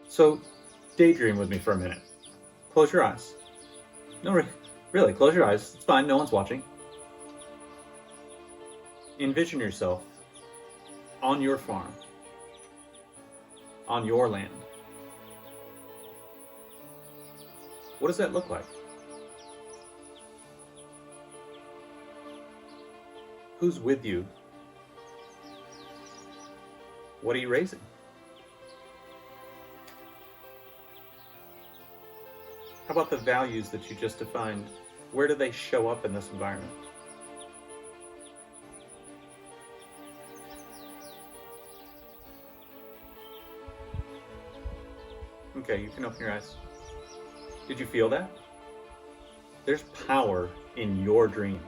So, daydream with me for a minute. Close your eyes. No, really, close your eyes. It's fine, no one's watching. Envision yourself on your farm, on your land. What does that look like? Who's with you? What are you raising? How about the values that you just defined? Where do they show up in this environment? Okay, you can open your eyes. Did you feel that? There's power in your dream.